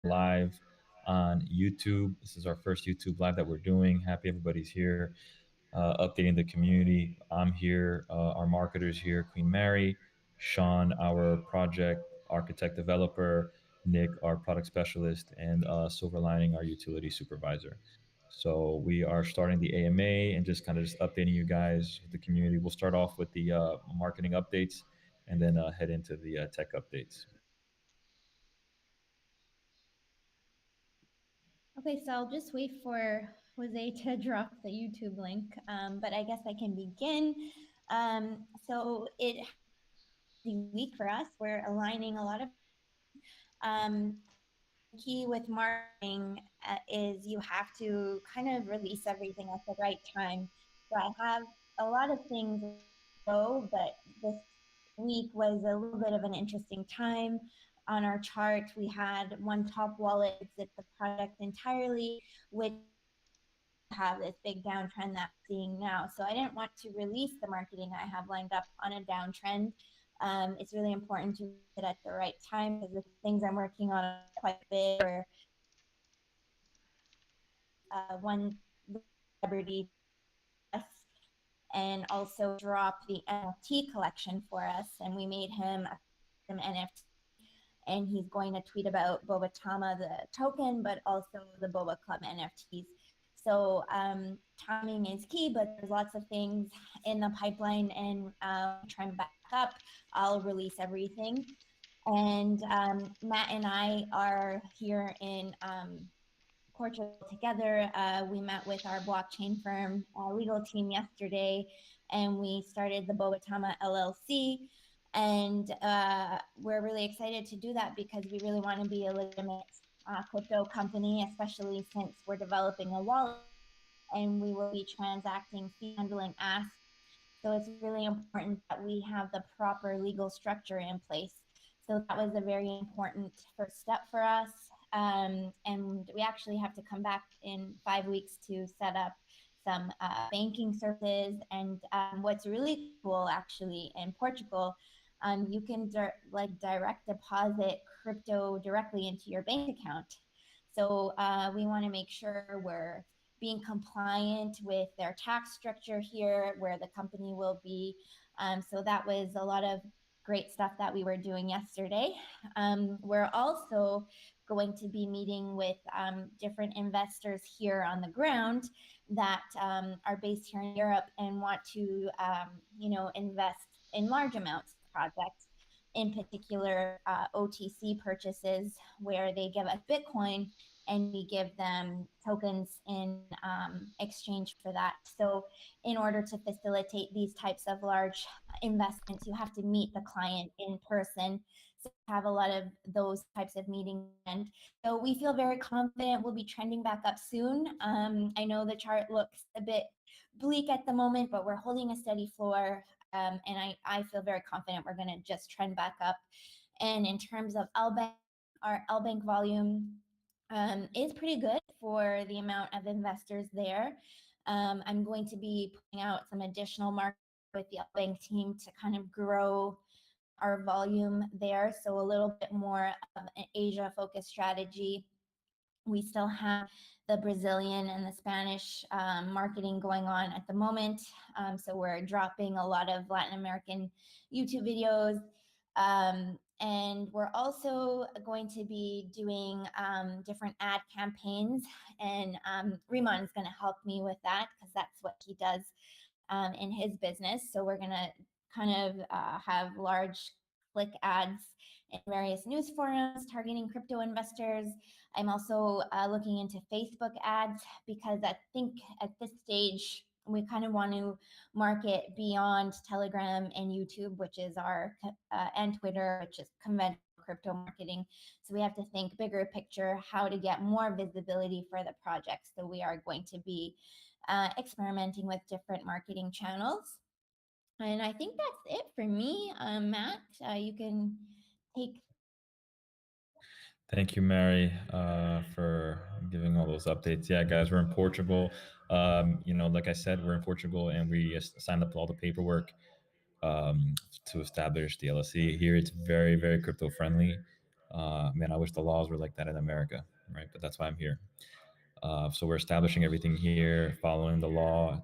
live on YouTube. This is our first YouTube live that we're doing. Happy everybody's here, updating the community. I'm here, our marketers here, Queen Mary, Sean, our project architect developer, Nick, our product specialist, and Silver Lining, our utility supervisor. So we are starting the AMA and just kind of just updating you guys, the community. We'll start off with the marketing updates and then head into the tech updates. Okay, so I'll just wait for Jose to drop the YouTube link, but I guess I can begin. So it has been a busy week for us. We're aligning a lot of key with marketing is you have to kind of release everything at the right time. So I have a lot of things ready to go, but this week was a little bit of an interesting time. On our chart, we had one top wallet exit the project entirely, which have this big downtrend that we're seeing now. So I didn't want to release the marketing I have lined up on a downtrend. It's really important to release it at the right time because the things I'm working on are quite big. We're one celebrity us and also drop the NFT collection for us. And we made him a custom NFT. And he's going to tweet about Bobatama, the token, but also the Boba Club NFTs. So timing is key, but there's lots of things in the pipeline, and trying to back up. I'll release everything. And Matt and I are here in Portugal together. We met with our blockchain firm legal team yesterday, and we started the Bobatama LLC. And we're really excited to do that because we really want to be a legitimate crypto company, especially since we're developing a wallet and we will be transacting fee handling asks. So it's really important that we have the proper legal structure in place. So that was a very important first step for us. And we actually have to come back in 5 weeks to set up some banking services. And what's really cool, actually, in Portugal, you can direct deposit crypto directly into your bank account. So we want to make sure we're being compliant with their tax structure here, where the company will be. So that was a lot of great stuff that we were doing yesterday. We're also going to be meeting with different investors here on the ground that are based here in Europe and want to, invest in large amounts of projects. In particular, OTC purchases where they give us Bitcoin and we give them tokens in exchange for that. So, in order to facilitate these types of large investments, you have to meet the client in person. So, we have a lot of those types of meetings. And so, we feel very confident we'll be trending back up soon. I know the chart looks a bit bleak at the moment, but we're holding a steady floor. And I feel very confident we're going to just trend back up. And in terms of LBank, our LBank volume is pretty good for the amount of investors there. I'm going to be putting out some additional marketing with the bank team to kind of grow our volume there. So a little bit more of an Asia focused strategy. We still have the Brazilian and the Spanish marketing going on at the moment. So we're dropping a lot of Latin American YouTube videos. And we're also going to be doing different ad campaigns. And Rimon is going to help me with that because that's what he does in his business. So we're going to kind of have large click ads in various news forums targeting crypto investors. I'm also looking into Facebook ads because I think at this stage, we kind of want to market beyond Telegram and YouTube, which is our, and Twitter, which is conventional crypto marketing. So we have to think bigger picture, how to get more visibility for the project. So we are going to be experimenting with different marketing channels. And I think that's it for me. Matt, you can take. Thank you, Mary, for giving all those updates. Yeah, guys, we're in Portugal. Like I said, we're in Portugal, and we signed up all the paperwork to establish the LLC here. It's very, very crypto friendly. Man, I wish the laws were like that in America, right? But that's why I'm here. So we're establishing everything here, following the law,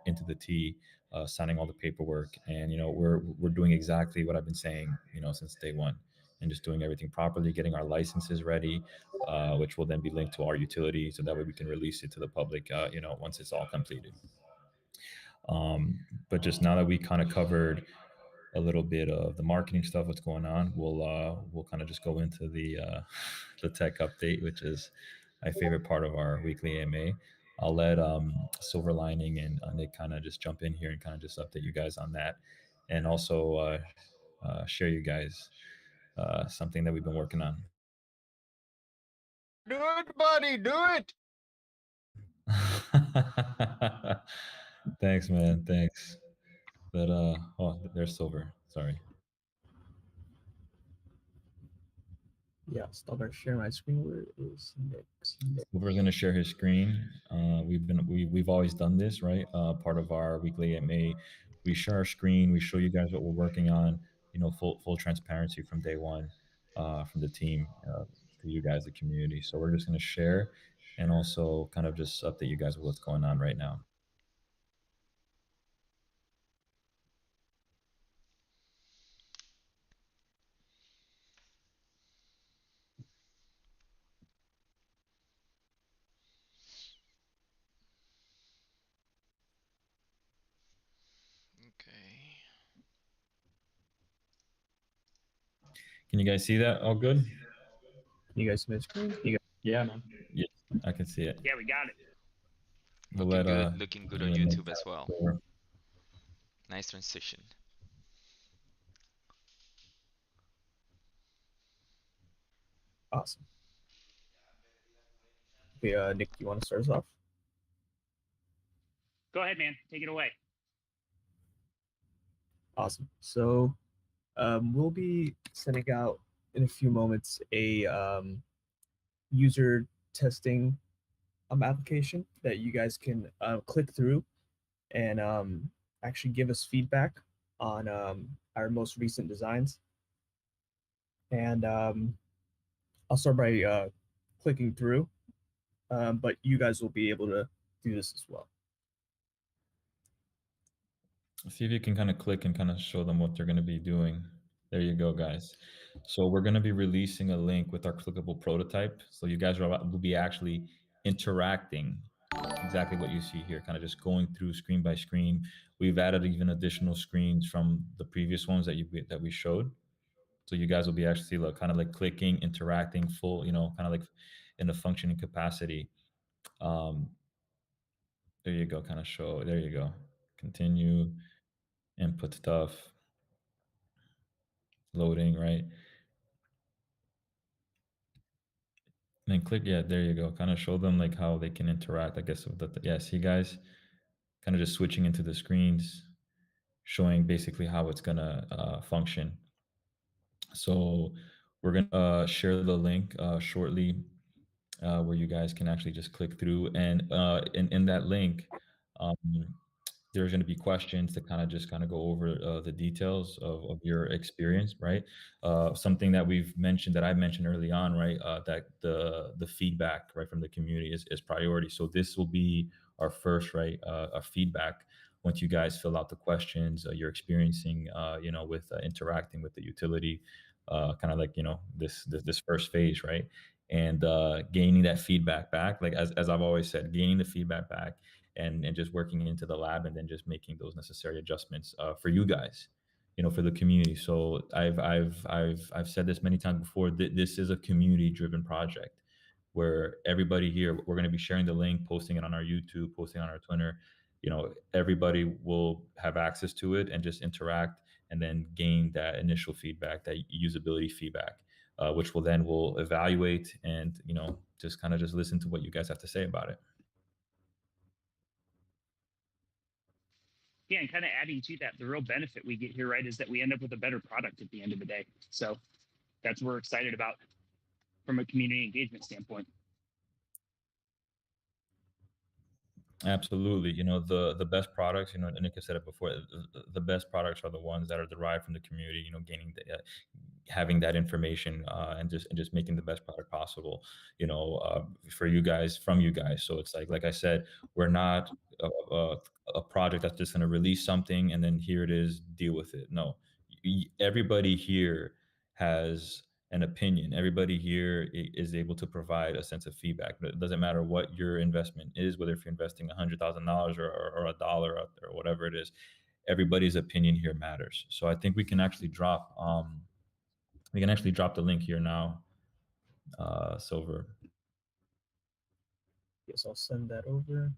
into the T, signing all the paperwork, and we're doing exactly what I've been saying, since day one, and just doing everything properly, getting our licenses ready, which will then be linked to our utility, so that way we can release it to the public, once it's all completed. Um, but just now that we kind of covered a little bit of the marketing stuff, what's going on, we'll kind of just go into the the tech update, which is my favorite part of our weekly AMA. I'll let Silver Lining and Nick kind of just jump in here and kind of just update you guys on that, and also share you guys something that we've been working on. Do it, buddy. Do it. Thanks, man. Thanks. But oh, there's Silver. Sorry. Yeah, still better share my screen. Where is Nick? We're going to share his screen. We've always done this, right? Part of our weekly AMA, we share our screen. We show you guys what we're working on. Full transparency from day one, from the team to you guys, the community. So we're just going to share, and also kind of just update you guys with what's going on right now. Okay. Can you guys see that? All good? You guys see my screen? Yeah, man. Yes, I can see it. Yeah, we got it. We'll Looking let good. Looking good on you and Nick YouTube as well. take over. Nice transition. Awesome. Okay, Nick, you want to start us off? Go ahead, man. Take it away. Awesome. So we'll be sending out in a few moments a user testing application that you guys can click through and actually give us feedback on our most recent designs. And I'll start by clicking through, but you guys will be able to do this as well. See if you can kind of click and kind of show them what they're going to be doing. There you go, guys. So we're going to be releasing a link with our clickable prototype. So you guys will be actually interacting exactly what you see here, kind of just going through screen by screen. We've added even additional screens from the previous ones that we showed. So you guys will be actually kind of like clicking, interacting full, kind of like in the functioning capacity. Um, there you go, kind of show. There you go. Continue, input stuff, loading, right? And then click, yeah, there you go. Kind of show them like how they can interact, I guess, with yeah, see guys, kind of just switching into the screens, showing basically how it's gonna function. So we're gonna share the link shortly, where you guys can actually just click through, and in that link, um, there's going to be questions to kind of go over the details of your experience, right? Something that we've mentioned, that I mentioned early on, right? That the feedback, right, from the community is priority. So this will be our first, right, feedback. Once you guys fill out the questions you're experiencing, with interacting with the utility, kind of like this first phase, right? And gaining that feedback back, like as I've always said, gaining the feedback back, and just working into the lab, and then just making those necessary adjustments for you guys, for the community. So I've said this many times before, that this is a community driven project, where everybody here, we're going to be sharing the link, posting it on our YouTube, posting on our Twitter. Everybody will have access to it and just interact, and then gain that initial feedback, that usability feedback, which will evaluate, and just kind of just listen to what you guys have to say about it. Yeah, and kind of adding to that, the real benefit we get here, right, is that we end up with a better product at the end of the day. So that's what we're excited about from a community engagement standpoint. Absolutely. The best products, and Nick has said it before, the best products are the ones that are derived from the community, gaining having that information, and just making the best product possible, for you guys, from you guys. So it's like I said, we're not a, a project that's just going to release something and then here it is, deal with it. No, everybody here has an opinion. Everybody here is able to provide a sense of feedback. But it doesn't matter what your investment is, whether if you're investing $100,000 or a dollar or whatever it is. Everybody's opinion here matters. So I think we can actually drop the link here now, Silver. Yes, I'll send that over.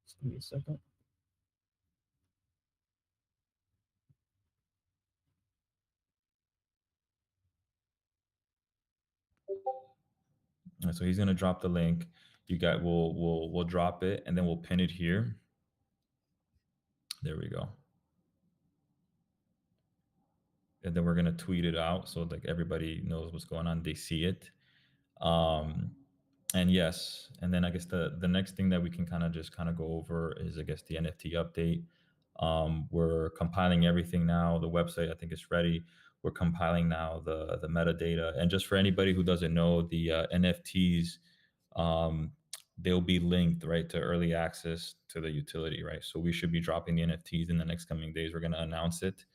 Just give me a second. So he's gonna drop the link. You got we'll drop it and then we'll pin it here. There we go. And then we're gonna tweet it out so like everybody knows what's going on. They see it. Um, and yes, and then I guess the next thing that we can kind of go over is I guess the NFT update. We're compiling everything now. The website I think is ready. We're compiling now the metadata. And just for anybody who doesn't know, the NFTs, um, they'll be linked right to early access to the utility, right? So we should be dropping the NFTs in the next coming days. We're going to announce it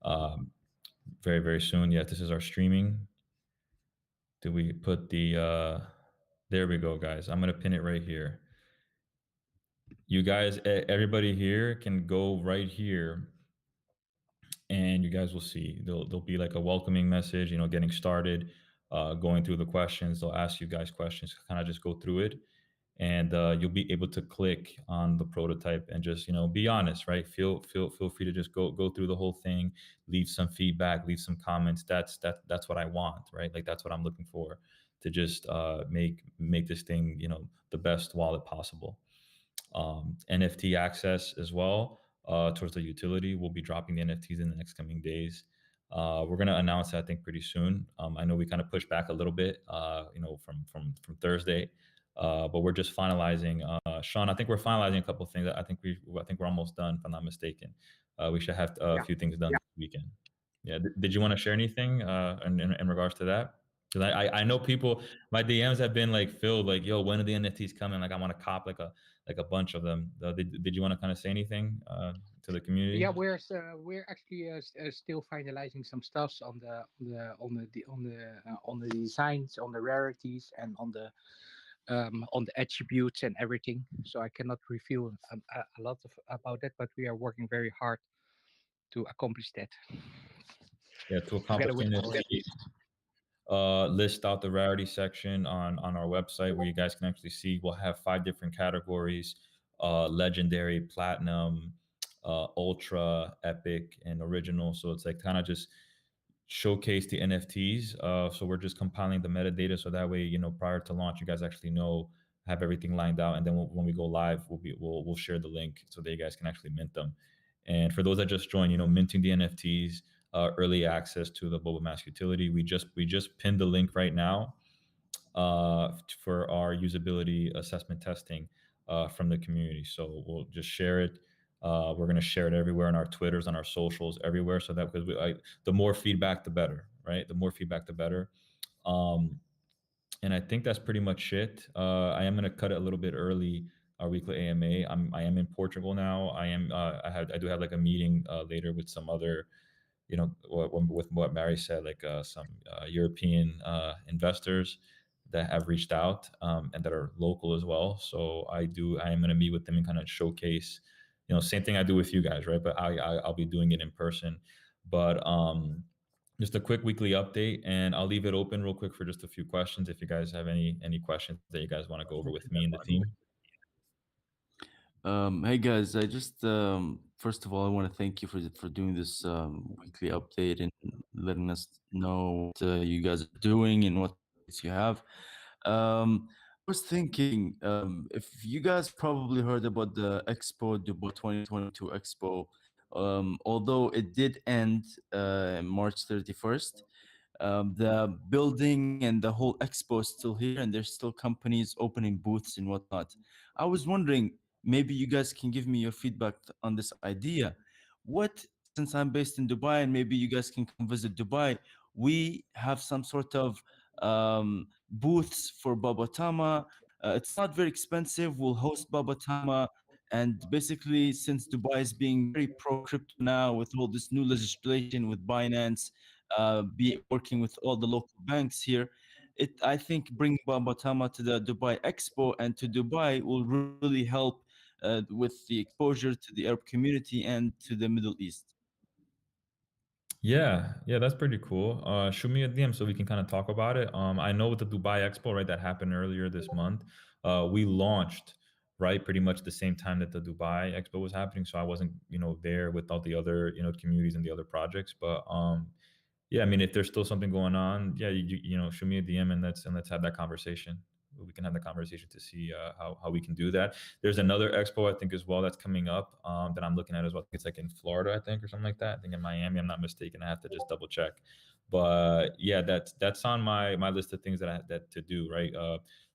um, very, very soon. Yeah, this is our streaming. Do we put the there we go, guys. I'm gonna pin it right here. You guys, everybody here can go right here and you guys will see there'll be like a welcoming message, getting started, going through the questions. They'll ask you guys questions, kind of just go through it, and you'll be able to click on the prototype and just be honest, right? Feel free to just go through the whole thing, leave some feedback, leave some comments. That's what I want, right? Like that's what I'm looking for, to just make this thing the best wallet possible. NFT access as well, towards the utility. We'll be dropping the NFTs in the next coming days. We're gonna announce that, I think, pretty soon. I know we kind of pushed back a little bit, from Thursday, but we're just finalizing. Sean, I think we're finalizing a couple of things. I think we're almost done, if I'm not mistaken. We should have a Yeah. few things done this weekend. Yeah. Did you want to share anything in regards to that? Because I know people, my DMs have been like filled, like, yo, when are the NFTs coming? Like I want to cop like a bunch of them. Did you want to kind of say anything to the community? Yeah, we're actually still finalizing some stuffs on the designs, on the rarities, and on the attributes and everything. So I cannot reveal a lot of about that, but we are working very hard to accomplish that Yeah, to accomplish together the with our NFT. List out the rarity section on our website where you guys can actually see. We'll have 5 different categories: legendary, platinum, ultra, epic, and original. So it's like kind of just showcase the NFTs. So we're just compiling the metadata so that way, prior to launch, you guys actually have everything lined out, and then when we go live, we'll share the link so that you guys can actually mint them. And for those that just joined, minting the NFTs, early access to the Boba Mask utility. We just pinned the link right now for our usability assessment testing from the community. So we'll just share it. We're going to share it everywhere on our Twitters, on our socials, everywhere. So that because the more feedback, the better, right? The more feedback, the better. Um, and I think that's pretty much it. I am going to cut it a little bit early. Our weekly AMA. I am in Portugal now. I do have like a meeting later with some other, with what Mary said, like some European investors that have reached out, and that are local as well. So I am going to meet with them and kind of showcase, same thing I do with you guys, right? But I'll be doing it in person. But just a quick weekly update, and I'll leave it open real quick for just a few questions. If you guys have any questions that you guys want to go over with me and the team. Hey guys, I just first of all I want to thank you for doing this weekly update and letting us know what you guys are doing and what updates you have. I was thinking if you guys probably heard about the Expo Dubai 2022 Expo, although it did end March 31st. The building and the whole expo is still here, and there's still companies opening booths and whatnot. I was wondering, maybe you guys can give me your feedback on this idea. What, since I'm based in Dubai, and maybe you guys can come visit Dubai, we have some sort of booths for Bobatama. It's not very expensive. We'll host Bobatama. And basically, since Dubai is being very pro crypto now with all this new legislation with Binance, be working with all the local banks here, I think bringing Bobatama to the Dubai Expo and to Dubai will really help with the exposure to the Arab community and to the Middle East. Yeah, yeah, that's pretty cool. Shoot me a DM so we can kind of talk about it. I know with the Dubai Expo, right, that happened earlier this month, we launched right pretty much the same time that the Dubai Expo was happening. So I wasn't, there with all the other, communities and the other projects. But yeah, I mean, if there's still something going on, yeah, shoot me a DM and let's have that conversation. We can have the conversation to see how we can do that. There's another expo I think as well that's coming up that I'm looking at as well. I think it's like in Florida, I think, or something like that. I think in Miami. I'm not mistaken. I have to just double check. But yeah, that's on my list of things that to do. Right,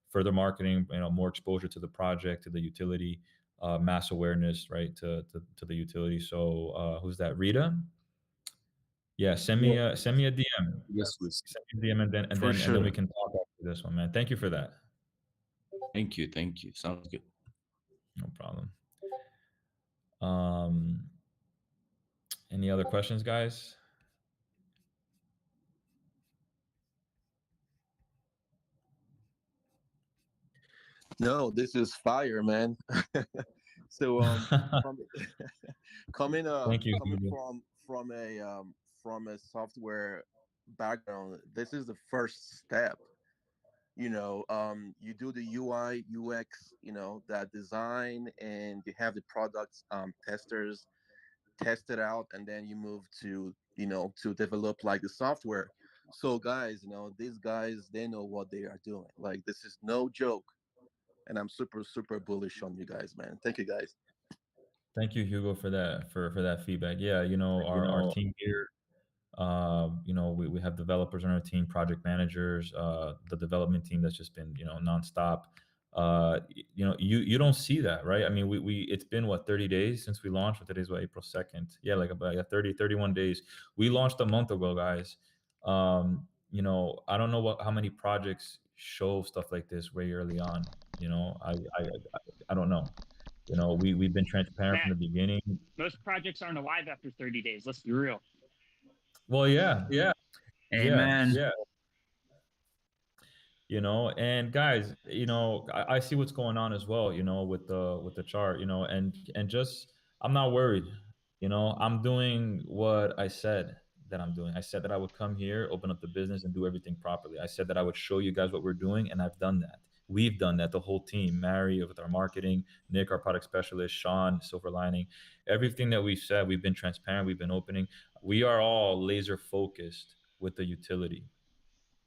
further marketing, more exposure to the project, to the utility, mass awareness, right, to the utility. So who's that? Rita? Yeah, Yeah. send me a DM. Yes, please. Send me a DM and then For we sure. can talk after this one, man. Thank you for that. Thank you. Thank you. Sounds good. No problem. Um, any other questions, guys? No, this is fire, man. So from Thank you, coming Hugo. from a software background, this is the first step. You do the UI UX, that design, and you have the products testers test it out, and then you move to to develop like the software. So guys, these guys, they know what they are doing. Like, this is no joke, and I'm super super bullish on you guys, man. Thank you, guys. Thank you, Hugo, for that feedback. Yeah, our team here. We have developers on our team, project managers, the development team that's just been nonstop. You don't see that, right? I mean, we it's been what 30 days since we launched. Today's what, April 2nd. Yeah, like about 31 days. We launched a month ago, guys. I don't know how many projects show stuff like this way early on. I don't know. We've been transparent from Matt, the beginning. most projects aren't alive after 30 days. Let's be real. Well, yeah, yeah, Amen. yeah. And guys, I see what's going on as well, with the chart, and just I'm not worried. I'm doing what I said that I'm doing. I said that I would come here, open up the business, and do everything properly. I said that I would show you guys what we're doing, and I've done that. We've done that, the whole team. Mary with our marketing, Nick, our product specialist, Sean, Silver Lining, everything that we've said, we've been transparent, we've been opening. We are all laser focused with the utility.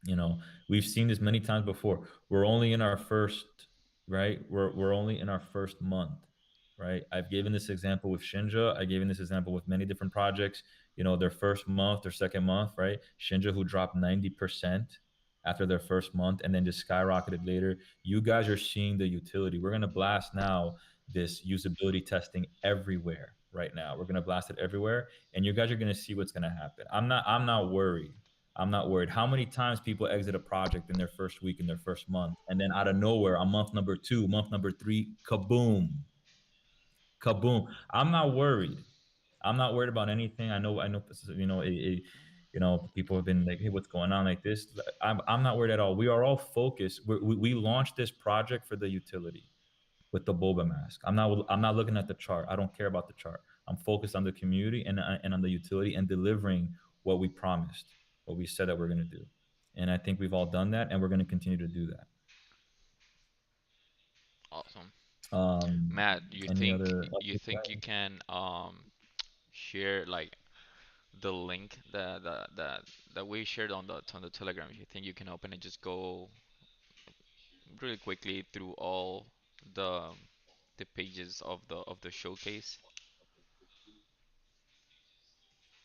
you know we've seen this many times before. We're only in our first, right, we're only in our first month, right? I've given this example with Shinja. I've given this example with many different projects. Their first month, their second month, right? Shinja, who dropped 90% after their first month and then just skyrocketed later. You guys are seeing the utility. We're going to blast now this usability testing everywhere right now. We're going to blast it everywhere, and you guys are going to see what's going to happen. I'm not worried. I'm not worried. How many times people exit a project in their first week, in their first month, and then out of nowhere, on month number 2, month number 3, kaboom, kaboom. I'm not worried. I'm not worried about anything. I know, people have been like, hey, what's going on like this? I'm not worried at all. We are all focused. We launched this project for the utility with the boba mask. I'm not looking at the chart. I don't care about the chart. I'm focused on the community and on the utility and delivering what we promised, what we said that we're going to do. And I think we've all done that, and we're going to continue to do that. Awesome. Um, Matt, you any think other? you think you can share like the link that we shared on the Telegram? You think you can open and just go really quickly through all the the pages of the showcase,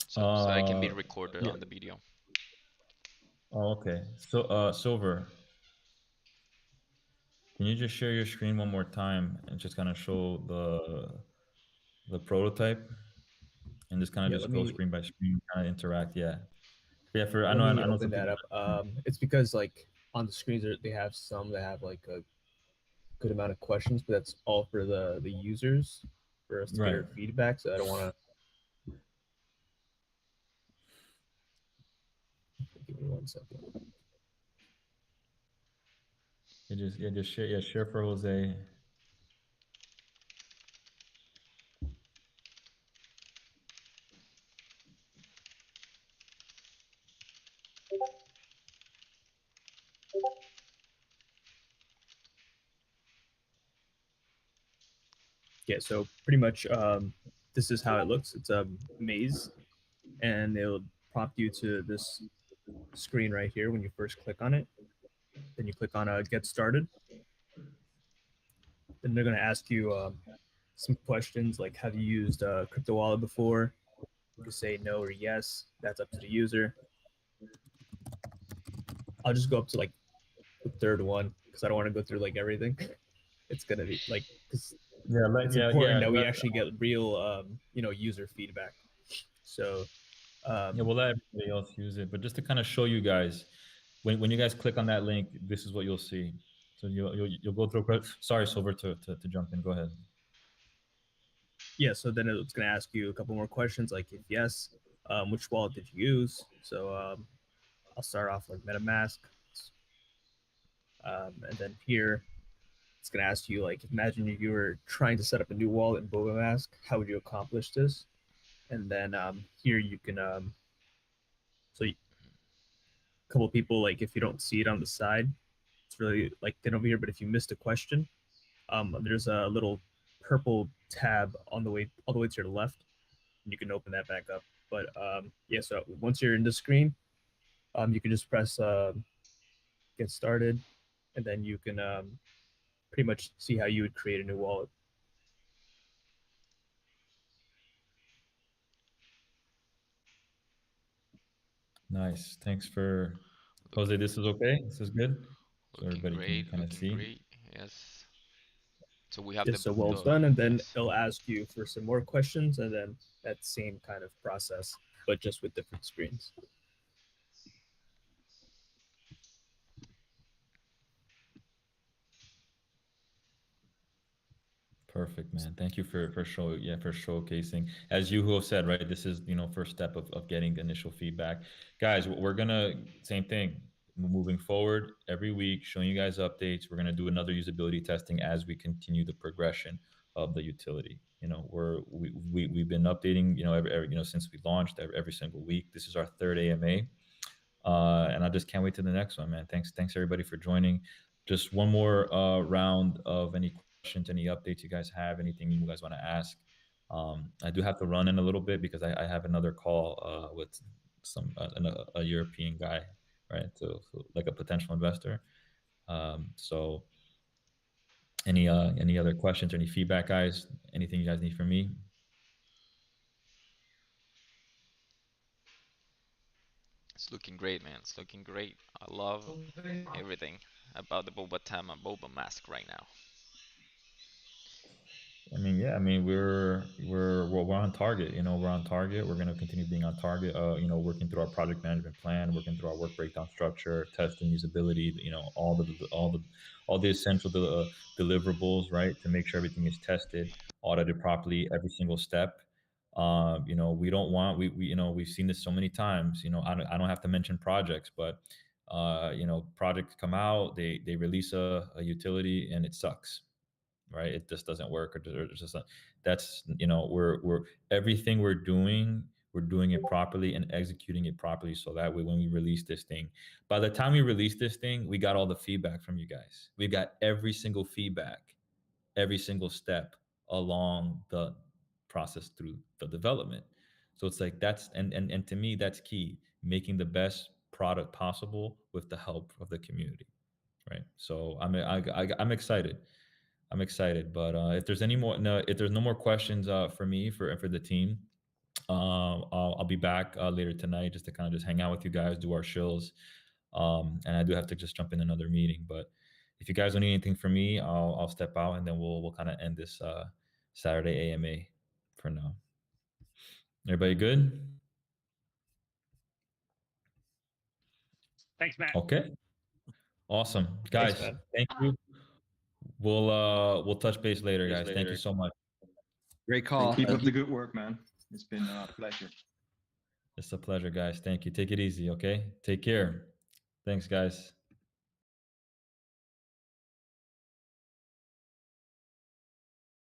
so I can be Uh, recorded yeah. on the video. Oh, okay. So, Silver. Can you just share your screen one more time and just kind of show the prototype and just kind of Yeah, just go screen by screen, kind of interact? Yeah, yeah. For let me I know open some that people. up. It's because like on the screens they have some that have like a good amount of questions, but that's all for the users for us to get Right. our feedback. So I don't want to. Give me 1 second. Just share, yeah, share for Jose. Yeah, so pretty much this is how it looks. It's a maze, and it'll prompt you to this screen right here when you first click on it. Then you click on Get Started. Then they're going to ask you some questions like, have you used a crypto wallet before? You can say no or yes. That's up to the user. I'll just go up to like the third one because I don't want to go through like everything. It's gonna be like because Yeah, it's important that we actually get real user feedback. So yeah. We'll let everybody else use it, but just to kind of show you guys, when you guys click on that link, this is what you'll see. So you'll go through. Sorry, Silver, to jump in. Go ahead. yeah, so then it's gonna ask you a couple more questions like if yes, which wallet did you use? So I'll start off like MetaMask, and then here it's gonna ask you like imagine you were trying to set up a new wallet in Bobatama, how would you accomplish this? And then here you can so a couple of people like if you don't see it on the side, it's really like thin over here. But if you missed a question, there's a little purple tab on the way all the way to your left, and you can open that back up. But yeah, so once you're in the screen, you can just press get started, and then you can pretty much see how you would create a new wallet. Nice. Thanks for Jose. This is okay. This is good. So Looking everybody can great, kind of looking see. great. Yes. So we have Just so well done, and then yes. it'll ask you for some more questions, and then that same kind of process, but just with different screens. Perfect, man. Thank you for showcasing. As you have said, right? This is first step of getting initial feedback, guys. We're gonna same thing moving forward every week, showing you guys updates. We're gonna do another usability testing as we continue the progression of the utility. We've been updating since we launched every single week. This is our third AMA. And I just can't wait to the next one, man. Thanks everybody for joining. Just one more round of any questions, any updates you guys have, anything you guys want to ask. I do have to run in a little bit because I have another call with a European guy, right? So like a potential investor. So any other questions or any feedback, guys? Anything you guys need from me? It's looking great, man. It's looking great. I love everything about the Bobatama Boba mask right now. I mean, yeah. I mean, we're on target. We're on target. We're going to continue being on target. Working through our project management plan, working through our work breakdown structure, testing usability. All the essential deliverables, right? To make sure everything is tested, audited properly, every single step. We don't want we've seen this so many times. I don't have to mention projects, but projects come out, they release a utility and it sucks, right? It just doesn't work, or it's just not, that's we're everything we're doing it properly and executing it properly, so that way when we release this thing, by the time we release this thing, we got all the feedback from you guys. We got every single feedback, every single step along the process through the development. So it's like that's and to me that's key, making the best product possible with the help of the community, right? So I'm excited. I'm excited. But if there's any more, no, if there's no more questions for me for the team, I'll be back later tonight just to kind of just hang out with you guys, do our shills, and I do have to just jump in another meeting. But If you guys don't need anything from me, I'll step out, and then we'll kind of end this Saturday AMA for now. Everybody good? Thanks, Matt. Okay. Awesome. Thanks, Guys, man. thank you. We'll touch base later, guys. Thank you so much. Great call. Keep up the good work, man. It's been a pleasure. It's a pleasure, guys. Thank you. Take it easy, okay? Take care. Thanks, guys.